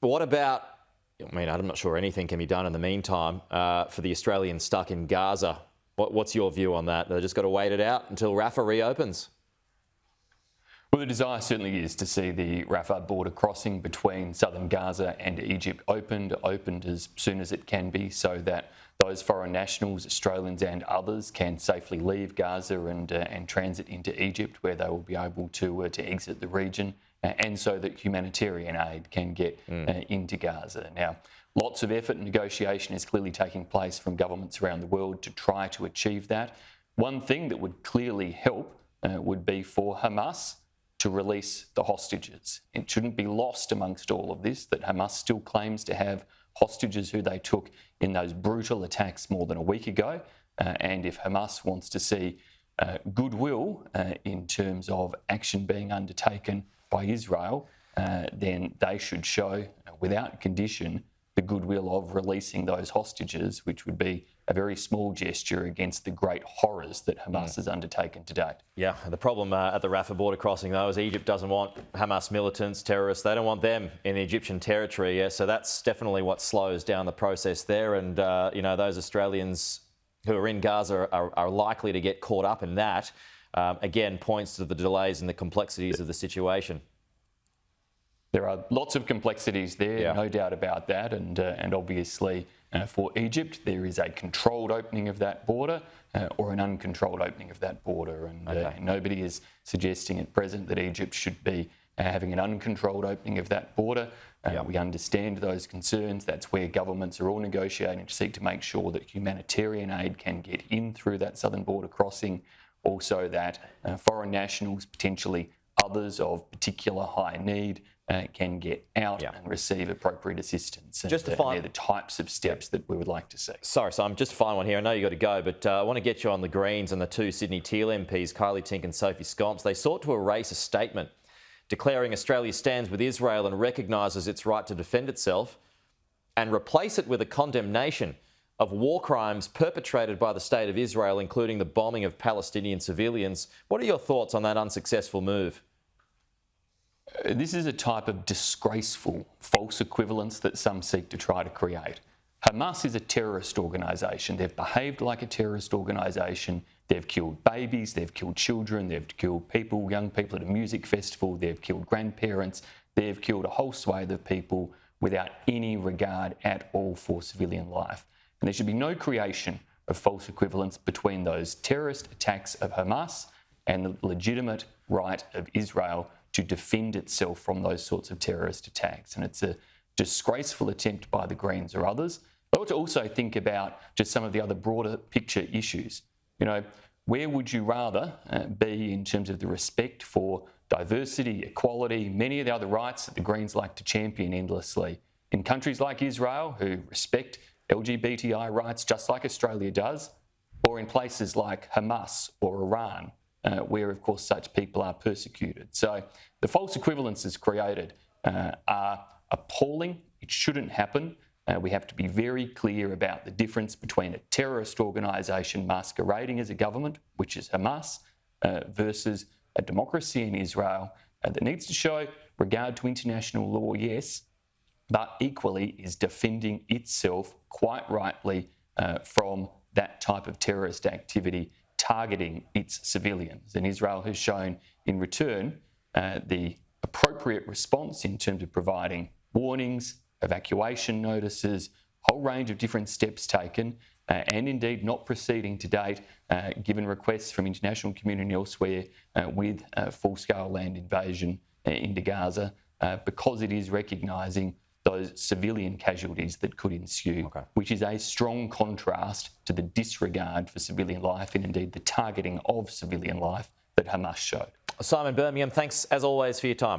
But what about, I mean, I'm not sure anything can be done in the meantime for the Australians stuck in Gaza. What's your view on that? They've just got to wait it out until Rafah reopens? Well, the desire certainly is to see the Rafah border crossing between southern Gaza and Egypt opened as soon as it can be, so that those foreign nationals, Australians and others, can safely leave Gaza and transit into Egypt, where they will be able to exit the region, and so that humanitarian aid can get into Gaza. Now, lots of effort and negotiation is clearly taking place from governments around the world to try to achieve that. One thing that would clearly help would be for Hamas to release the hostages. It shouldn't be lost amongst all of this that Hamas still claims to have hostages who they took in those brutal attacks more than a week ago. And if Hamas wants to see goodwill in terms of action being undertaken by Israel, then they should show without condition the goodwill of releasing those hostages, which would be a very small gesture against the great horrors that Hamas has undertaken to date. Yeah, the problem at the Rafah border crossing, though, is Egypt doesn't want Hamas militants, terrorists. They don't want them in Egyptian territory. Yeah, so that's definitely what slows down the process there. And, those Australians who are in Gaza are likely to get caught up in that. Again, points to the delays and the complexities of the situation. There are lots of complexities there, no doubt about that. And obviously, for Egypt, there is a controlled opening of that border or an uncontrolled opening of that border. And nobody is suggesting at present that Egypt should be having an uncontrolled opening of that border. We understand those concerns. That's where governments are all negotiating to seek to make sure that humanitarian aid can get in through that southern border crossing. Also that foreign nationals, potentially others of particular high need, can get out and receive appropriate assistance. And they're the types of steps that we would like to see. Sorry, Simon, just a final one here. I know you've got to go, but I want to get you on the Greens and the two Sydney Teal MPs, Kylie Tink and Sophie Scompes. They sought to erase a statement declaring Australia stands with Israel and recognises its right to defend itself and replace it with a condemnation of war crimes perpetrated by the State of Israel, including the bombing of Palestinian civilians. What are your thoughts on that unsuccessful move? This is a type of disgraceful false equivalence that some seek to try to create. Hamas is a terrorist organisation. They've behaved like a terrorist organisation. They've killed babies, they've killed children, they've killed people, young people at a music festival, they've killed grandparents, they've killed a whole swathe of people without any regard at all for civilian life. And there should be no creation of false equivalence between those terrorist attacks of Hamas and the legitimate right of Israel to defend itself from those sorts of terrorist attacks. And it's a disgraceful attempt by the Greens or others. I ought to also think about just some of the other broader picture issues. Where would you rather be in terms of the respect for diversity, equality, many of the other rights that the Greens like to champion endlessly? In countries like Israel, who respect LGBTI rights just like Australia does, or in places like Hamas or Iran, where, of course, such people are persecuted. So the false equivalences created are appalling. It shouldn't happen. We have to be very clear about the difference between a terrorist organisation masquerading as a government, which is Hamas, versus a democracy in Israel that needs to show regard to international law, yes, but equally is defending itself quite rightly from that type of terrorist activity targeting its civilians. And Israel has shown in return the appropriate response in terms of providing warnings, evacuation notices, a whole range of different steps taken, and indeed not proceeding to date, given requests from international community elsewhere with full-scale land invasion into Gaza, because it is recognising those civilian casualties that could ensue, which is a strong contrast to the disregard for civilian life and indeed the targeting of civilian life that Hamas showed. Simon, Birmingham, thanks as always for your time.